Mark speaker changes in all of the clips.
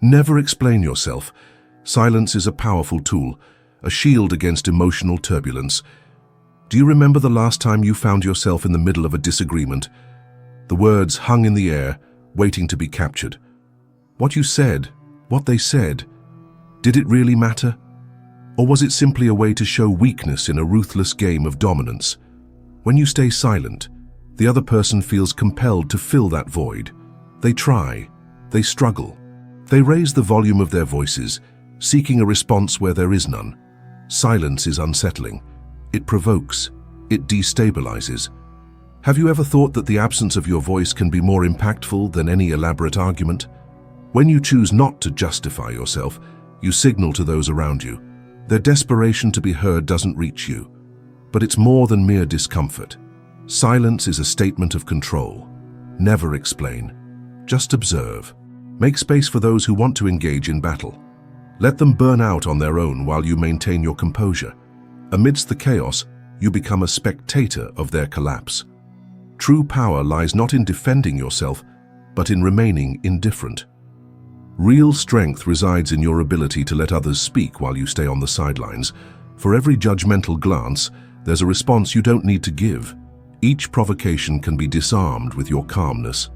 Speaker 1: Never explain yourself. Silence is a powerful tool, a shield against emotional turbulence. Do you remember the last time you found yourself in the middle of a disagreement? The words hung in the air, waiting to be captured. What you said, what they said, did it really matter? Or was it simply a way to show weakness in a ruthless game of dominance? When you stay silent, the other person feels compelled to fill that void. They try, they struggle, they raise the volume of their voices, seeking a response where there is none. Silence is unsettling. It provokes, it destabilizes. Have you ever thought that the absence of your voice can be more impactful than any elaborate argument? When you choose not to justify yourself, you signal to those around you. Their desperation to be heard doesn't reach you. But it's more than mere discomfort. Silence is a statement of control. Never explain. Just observe. Make space for those who want to engage in battle. Let them burn out on their own while you maintain your composure. Amidst the chaos, you become a spectator of their collapse. True power lies not in defending yourself, but in remaining indifferent. Real strength resides in your ability to let others speak while you stay on the sidelines. For every judgmental glance, there's a response you don't need to give. Each provocation can be disarmed with your calmness.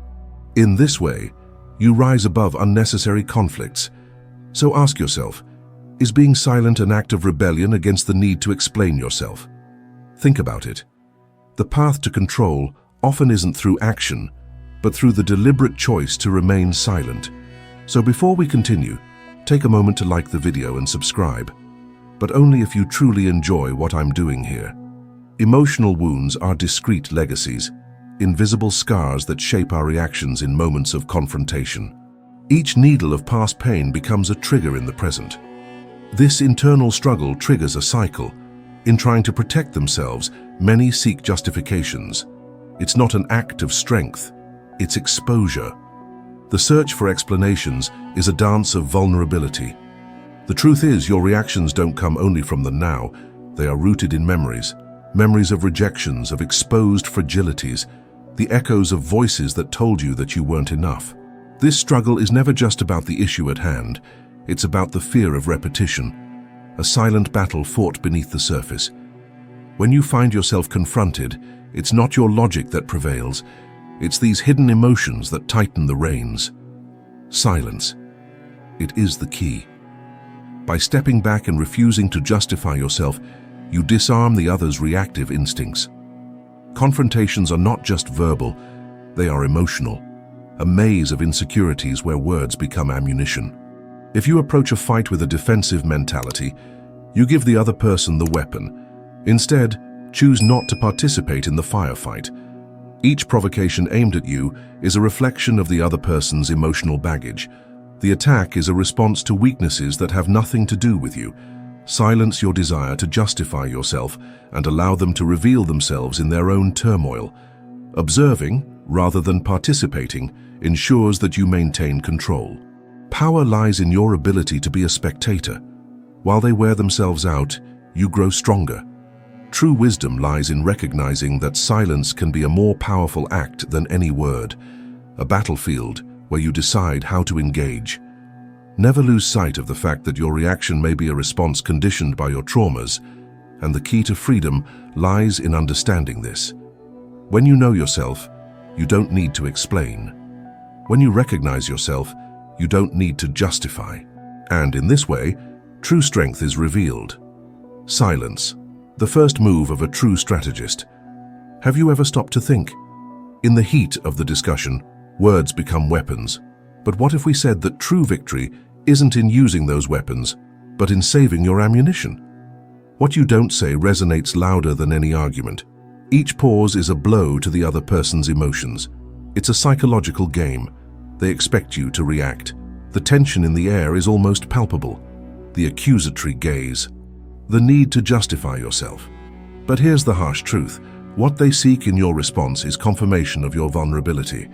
Speaker 1: In this way, you rise above unnecessary conflicts. So ask yourself, is being silent an act of rebellion against the need to explain yourself? Think about it. The path to control often isn't through action, but through the deliberate choice to remain silent. So before we continue, take a moment to like the video and subscribe, but only if you truly enjoy what I'm doing here. Emotional wounds are discrete legacies, invisible scars that shape our reactions in moments of confrontation. Each needle of past pain becomes a trigger in the present. This internal struggle triggers a cycle. In trying to protect themselves, many seek justifications. It's not an act of strength, it's exposure. The search for explanations is a dance of vulnerability. The truth is, your reactions don't come only from the now. They are rooted in memories. Memories of rejections, of exposed fragilities, the echoes of voices that told you that you weren't enough. This struggle is never just about the issue at hand. It's about the fear of repetition, a silent battle fought beneath the surface. When you find yourself confronted, it's not your logic that prevails. It's these hidden emotions that tighten the reins. Silence. It is the key. By stepping back and refusing to justify yourself, you disarm the other's reactive instincts. Confrontations are not just verbal, they are emotional, a maze of insecurities where words become ammunition. If you approach a fight with a defensive mentality, you give the other person the weapon. Instead, choose not to participate in the firefight. Each provocation aimed at you is a reflection of the other person's emotional baggage. The attack is a response to weaknesses that have nothing to do with you. Silence your desire to justify yourself and allow them to reveal themselves in their own turmoil. Observing, rather than participating, ensures that you maintain control. Power lies in your ability to be a spectator. While they wear themselves out, you grow stronger. True wisdom lies in recognizing that silence can be a more powerful act than any word, a battlefield where you decide how to engage. Never lose sight of the fact that your reaction may be a response conditioned by your traumas, and the key to freedom lies in understanding this. When you know yourself, you don't need to explain. When you recognize yourself, you don't need to justify. And in this way, true strength is revealed. Silence, the first move of a true strategist. Have you ever stopped to think? In the heat of the discussion, words become weapons. But what if we said that true victory isn't in using those weapons, but in saving your ammunition? What you don't say resonates louder than any argument. Each pause is a blow to the other person's emotions. It's a psychological game. They expect you to react. The tension in the air is almost palpable. The accusatory gaze. The need to justify yourself. But here's the harsh truth. What they seek in your response is confirmation of your vulnerability.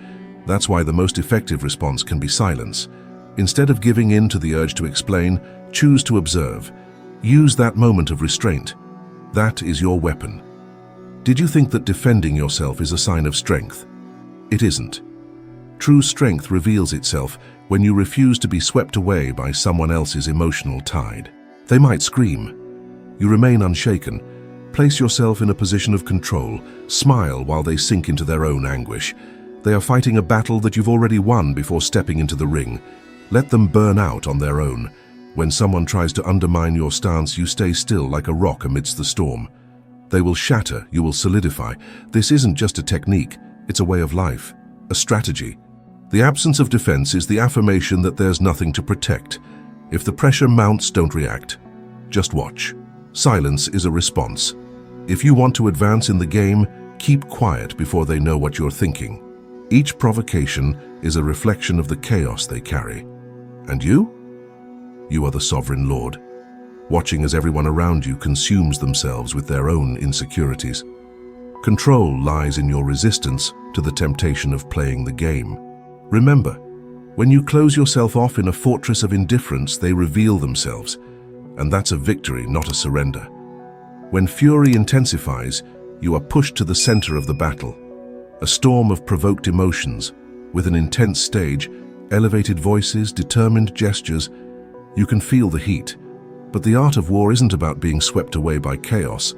Speaker 1: That's why the most effective response can be silence. Instead of giving in to the urge to explain, choose to observe. Use that moment of restraint. That is your weapon. Did you think that defending yourself is a sign of strength? It isn't. True strength reveals itself when you refuse to be swept away by someone else's emotional tide. They might scream. You remain unshaken. Place yourself in a position of control. Smile while they sink into their own anguish. They are fighting a battle that you've already won before stepping into the ring. Let them burn out on their own. When someone tries to undermine your stance, you stay still like a rock amidst the storm. They will shatter, you will solidify. This isn't just a technique, it's a way of life, a strategy. The absence of defense is the affirmation that there's nothing to protect. If the pressure mounts, don't react. Just watch. Silence is a response. If you want to advance in the game, keep quiet before they know what you're thinking. Each provocation is a reflection of the chaos they carry. And you? You are the sovereign lord, watching as everyone around you consumes themselves with their own insecurities. Control lies in your resistance to the temptation of playing the game. Remember, when you close yourself off in a fortress of indifference, they reveal themselves, and that's a victory, not a surrender. When fury intensifies, you are pushed to the center of the battle, a storm of provoked emotions, with an intense stage, elevated voices, determined gestures. You can feel the heat, but the art of war isn't about being swept away by chaos.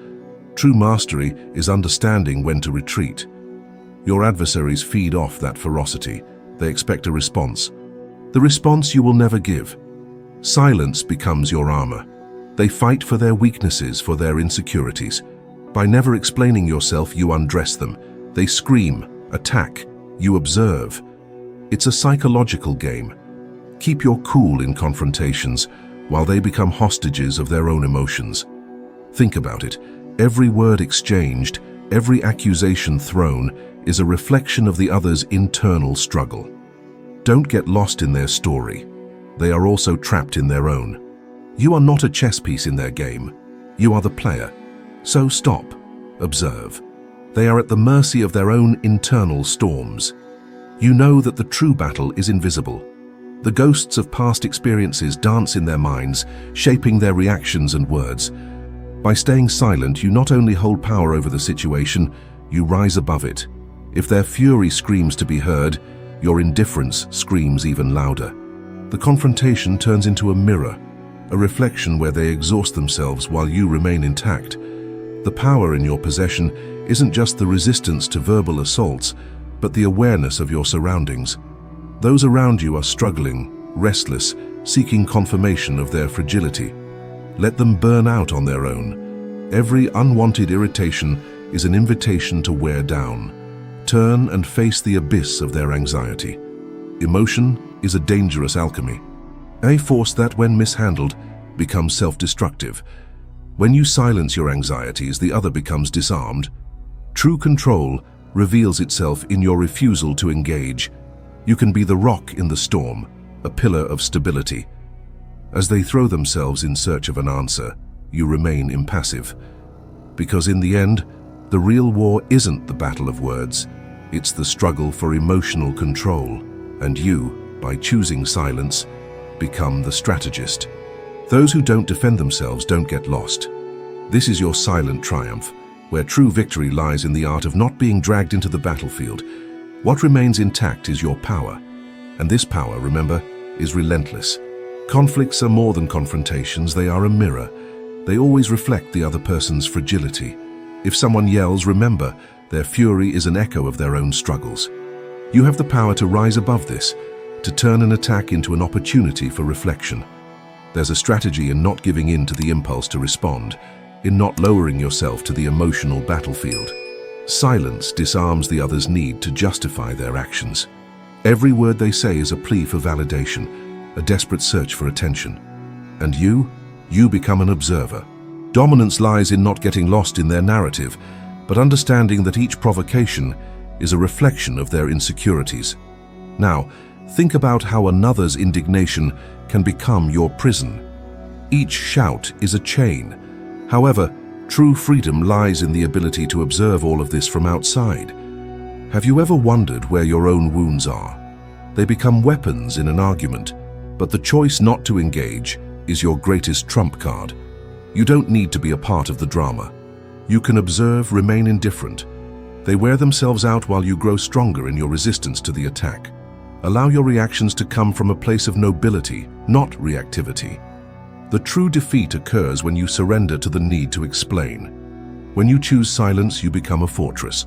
Speaker 1: True mastery is understanding when to retreat. Your adversaries feed off that ferocity. They expect a response. The response you will never give. Silence becomes your armor. They fight for their weaknesses, for their insecurities. By never explaining yourself, you undress them. They scream, attack, you observe. It's a psychological game. Keep your cool in confrontations while they become hostages of their own emotions. Think about it. Every word exchanged, every accusation thrown is a reflection of the other's internal struggle. Don't get lost in their story. They are also trapped in their own. You are not a chess piece in their game. You are the player. So stop. Observe. They are at the mercy of their own internal storms. You know that the true battle is invisible. The ghosts of past experiences dance in their minds, shaping their reactions and words. By staying silent, you not only hold power over the situation, you rise above it. If their fury screams to be heard, your indifference screams even louder. The confrontation turns into a mirror, a reflection where they exhaust themselves while you remain intact. The power in your possession isn't just the resistance to verbal assaults, but the awareness of your surroundings. Those around you are struggling, restless, seeking confirmation of their fragility. Let them burn out on their own. Every unwanted irritation is an invitation to wear down. Turn and face the abyss of their anxiety. Emotion is a dangerous alchemy, a force that, when mishandled, becomes self-destructive. When you silence your anxieties, the other becomes disarmed. True control reveals itself in your refusal to engage. You can be the rock in the storm, a pillar of stability. As they throw themselves in search of an answer, you remain impassive. Because in the end, the real war isn't the battle of words, it's the struggle for emotional control, and you, by choosing silence, become the strategist. Those who don't defend themselves don't get lost. This is your silent triumph, where true victory lies in the art of not being dragged into the battlefield. What remains intact is your power, and this power, remember, is relentless. Conflicts are more than confrontations, they are a mirror. They always reflect the other person's fragility. If someone yells, remember, their fury is an echo of their own struggles. You have the power to rise above this, to turn an attack into an opportunity for reflection. There's a strategy in not giving in to the impulse to respond, in not lowering yourself to the emotional battlefield. Silence disarms the other's need to justify their actions. Every word they say is a plea for validation, a desperate search for attention. And you become an observer. Dominance lies in not getting lost in their narrative, but understanding that each provocation is a reflection of their insecurities. Now, think about how another's indignation can become your prison. Each shout is a chain. However, true freedom lies in the ability to observe all of this from outside. Have you ever wondered where your own wounds are? They become weapons in an argument, but the choice not to engage is your greatest trump card. You don't need to be a part of the drama. You can observe, remain indifferent. They wear themselves out while you grow stronger in your resistance to the attack. Allow your reactions to come from a place of nobility, not reactivity. The true defeat occurs when you surrender to the need to explain. When you choose silence, you become a fortress.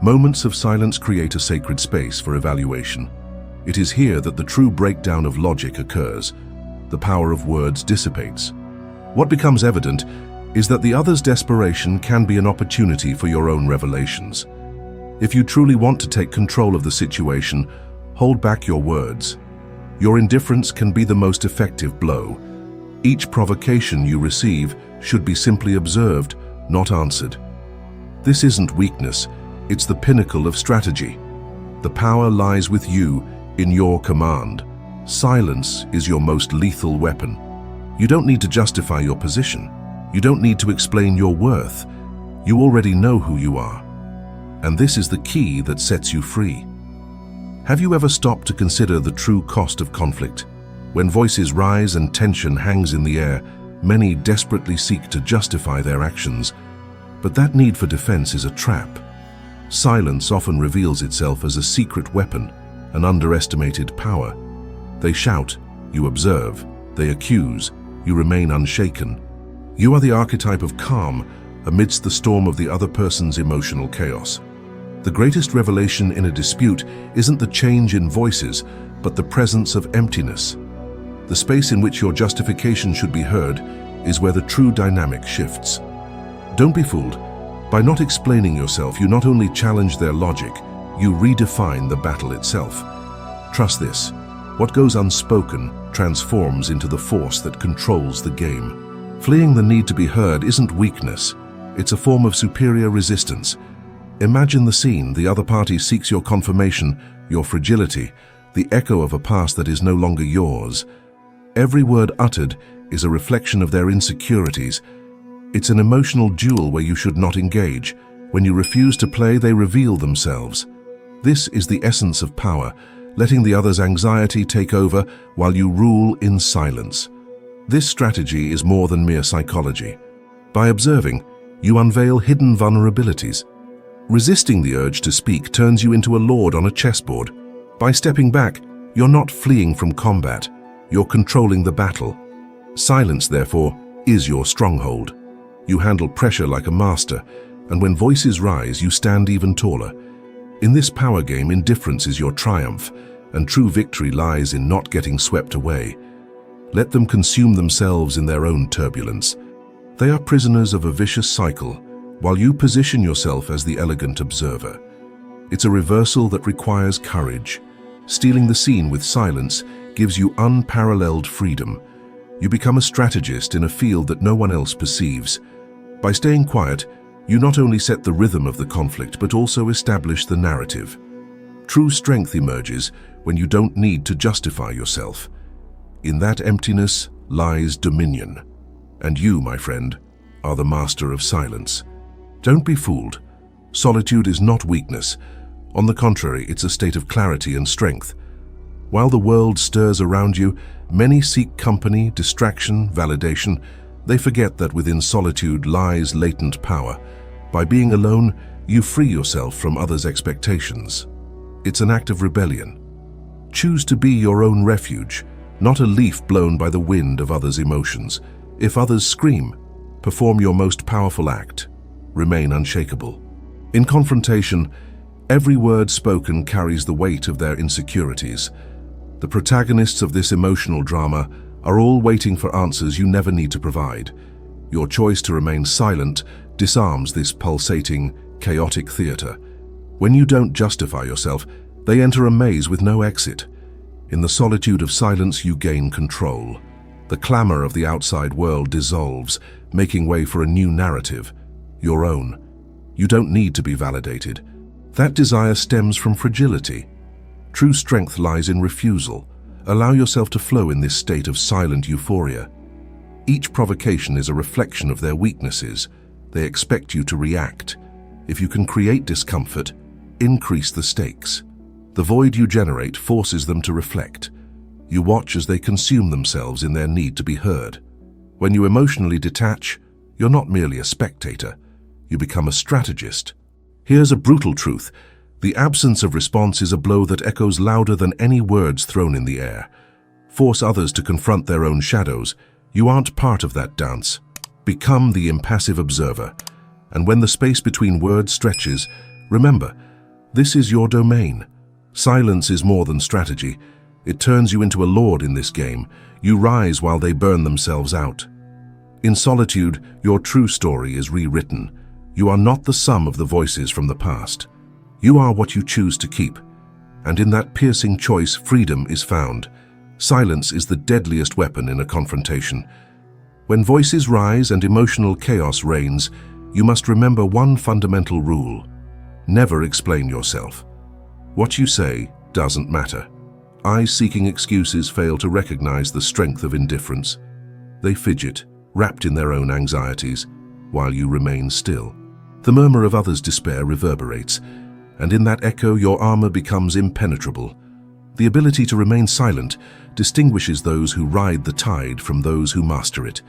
Speaker 1: Moments of silence create a sacred space for evaluation. It is here that the true breakdown of logic occurs. The power of words dissipates. What becomes evident is that the other's desperation can be an opportunity for your own revelations. If you truly want to take control of the situation, hold back your words. Your indifference can be the most effective blow. Each provocation you receive should be simply observed, not answered. This isn't weakness, it's the pinnacle of strategy. The power lies with you, in your command. Silence is your most lethal weapon. You don't need to justify your position. You don't need to explain your worth. You already know who you are. And this is the key that sets you free. Have you ever stopped to consider the true cost of conflict? When voices rise and tension hangs in the air, many desperately seek to justify their actions. But that need for defense is a trap. Silence often reveals itself as a secret weapon, an underestimated power. They shout, you observe. They accuse, you remain unshaken. You are the archetype of calm amidst the storm of the other person's emotional chaos. The greatest revelation in a dispute isn't the change in voices, but the presence of emptiness. The space in which your justification should be heard is where the true dynamic shifts. Don't be fooled. By not explaining yourself, you not only challenge their logic, you redefine the battle itself. Trust this. What goes unspoken transforms into the force that controls the game. Fleeing the need to be heard isn't weakness. It's a form of superior resistance. Imagine the scene. The other party seeks your confirmation, your fragility, the echo of a past that is no longer yours. Every word uttered is a reflection of their insecurities. It's an emotional duel where you should not engage. When you refuse to play, they reveal themselves. This is the essence of power, letting the other's anxiety take over while you rule in silence. This strategy is more than mere psychology. By observing, you unveil hidden vulnerabilities. Resisting the urge to speak turns you into a lord on a chessboard. By stepping back, you're not fleeing from combat, you're controlling the battle. Silence, therefore, is your stronghold. You handle pressure like a master, and when voices rise, you stand even taller. In this power game, indifference is your triumph, and true victory lies in not getting swept away. Let them consume themselves in their own turbulence. They are prisoners of a vicious cycle, while you position yourself as the elegant observer. It's a reversal that requires courage. Stealing the scene with silence gives you unparalleled freedom. You become a strategist in a field that no one else perceives. By staying quiet, you not only set the rhythm of the conflict, but also establish the narrative. True strength emerges when you don't need to justify yourself. In that emptiness lies dominion. And you, my friend, are the master of silence. Don't be fooled. Solitude is not weakness. On the contrary, it's a state of clarity and strength. While the world stirs around you, many seek company, distraction, validation. They forget that within solitude lies latent power. By being alone, you free yourself from others' expectations. It's an act of rebellion. Choose to be your own refuge, not a leaf blown by the wind of others' emotions. If others scream, perform your most powerful act. Remain unshakable. In confrontation, every word spoken carries the weight of their insecurities. The protagonists of this emotional drama are all waiting for answers you never need to provide. Your choice to remain silent disarms this pulsating, chaotic theater. When you don't justify yourself, they enter a maze with no exit. In the solitude of silence, you gain control. The clamor of the outside world dissolves, making way for a new narrative, your own. You don't need to be validated. That desire stems from fragility. True strength lies in refusal. Allow yourself to flow in this state of silent euphoria. Each provocation is a reflection of their weaknesses. They expect you to react. If you can create discomfort, increase the stakes. The void you generate forces them to reflect. You watch as they consume themselves in their need to be heard. When you emotionally detach, you're not merely a spectator. You become a strategist. Here's a brutal truth. The absence of response is a blow that echoes louder than any words thrown in the air. Force others to confront their own shadows. You aren't part of that dance. Become the impassive observer. And when the space between words stretches, remember, this is your domain. Silence is more than strategy. It turns you into a lord in this game. You rise while they burn themselves out. In solitude, your true story is rewritten. You are not the sum of the voices from the past. You are what you choose to keep. And in that piercing choice, freedom is found. Silence is the deadliest weapon in a confrontation. When voices rise and emotional chaos reigns, you must remember one fundamental rule. Never explain yourself. What you say doesn't matter. Eyes seeking excuses fail to recognize the strength of indifference. They fidget, wrapped in their own anxieties, while you remain still. The murmur of others' despair reverberates, and in that echo your armor becomes impenetrable. The ability to remain silent distinguishes those who ride the tide from those who master it.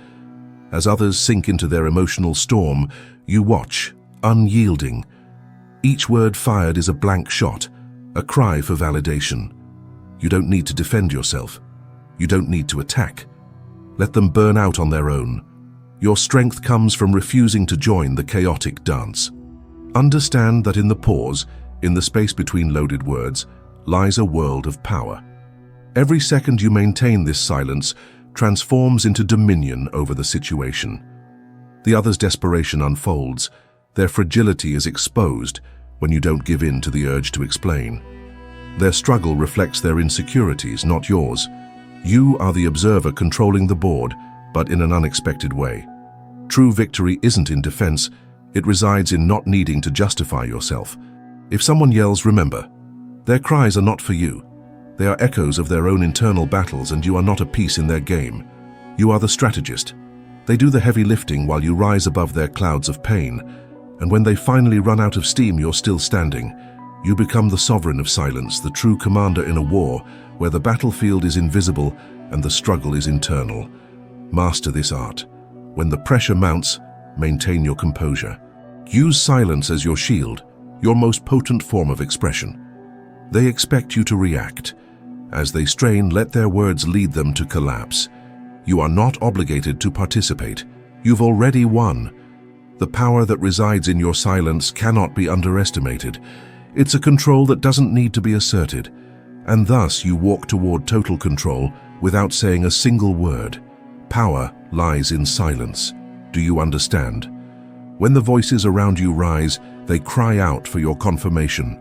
Speaker 1: As others sink into their emotional storm, you watch, unyielding. Each word fired is a blank shot, a cry for validation. You don't need to defend yourself. You don't need to attack. Let them burn out on their own. Your strength comes from refusing to join the chaotic dance. Understand that in the pause, in the space between loaded words, lies a world of power. Every second you maintain this silence transforms into dominion over the situation. The other's desperation unfolds. Their fragility is exposed when you don't give in to the urge to explain. Their struggle reflects their insecurities, not yours. You are the observer controlling the board, but in an unexpected way. True victory isn't in defense, it resides in not needing to justify yourself. If someone yells, remember, their cries are not for you. They are echoes of their own internal battles, and you are not a piece in their game. You are the strategist. They do the heavy lifting while you rise above their clouds of pain, and when they finally run out of steam, you're still standing. You become the sovereign of silence, the true commander in a war where the battlefield is invisible and the struggle is internal. Master this art. When the pressure mounts, maintain your composure. Use silence as your shield, your most potent form of expression. They expect you to react. As they strain, let their words lead them to collapse. You are not obligated to participate. You've already won. The power that resides in your silence cannot be underestimated. It's a control that doesn't need to be asserted, and thus you walk toward total control without saying a single word. Power lies in silence. Do you understand? When the voices around you rise, they cry out for your confirmation.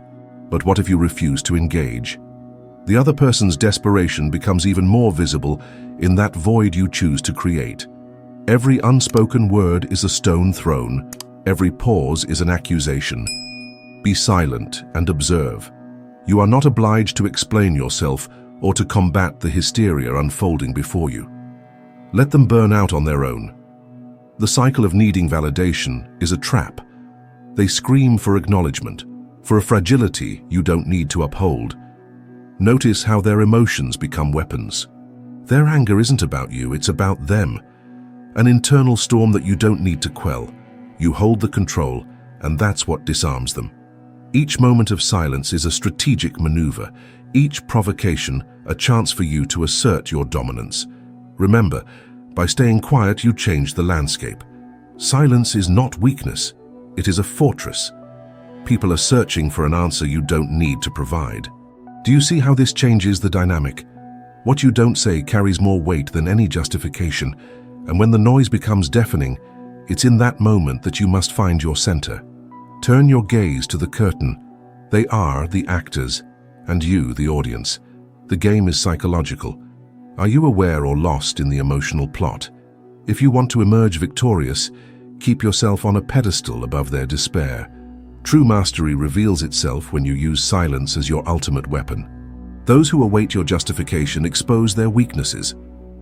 Speaker 1: But what if you refuse to engage? The other person's desperation becomes even more visible in that void you choose to create. Every unspoken word is a stone thrown. Every pause is an accusation. Be silent and observe. You are not obliged to explain yourself or to combat the hysteria unfolding before you. Let them burn out on their own. The cycle of needing validation is a trap. They scream for acknowledgement, for a fragility you don't need to uphold. Notice how their emotions become weapons. Their anger isn't about you, it's about them. An internal storm that you don't need to quell. You hold the control, and that's what disarms them. Each moment of silence is a strategic maneuver, each provocation a chance for you to assert your dominance. Remember, by staying quiet, you change the landscape. Silence is not weakness, it is a fortress. People are searching for an answer you don't need to provide. Do you see how this changes the dynamic? What you don't say carries more weight than any justification, and when the noise becomes deafening, it's in that moment that you must find your center. Turn your gaze to the curtain. They are the actors, and you the audience. The game is psychological. Are you aware or lost in the emotional plot? If you want to emerge victorious, keep yourself on a pedestal above their despair. True mastery reveals itself when you use silence as your ultimate weapon. Those who await your justification expose their weaknesses,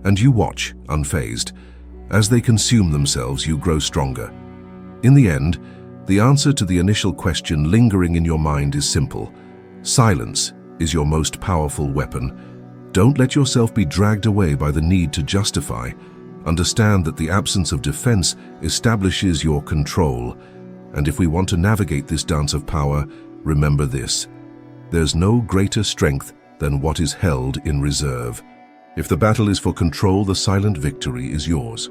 Speaker 1: and you watch, unfazed. As they consume themselves, you grow stronger. In the end, the answer to the initial question lingering in your mind is simple. Silence is your most powerful weapon. Don't let yourself be dragged away by the need to justify. Understand that the absence of defense establishes your control. And if we want to navigate this dance of power, Remember this: there's no greater strength than what is held in reserve. If the battle is for control, the silent victory is yours.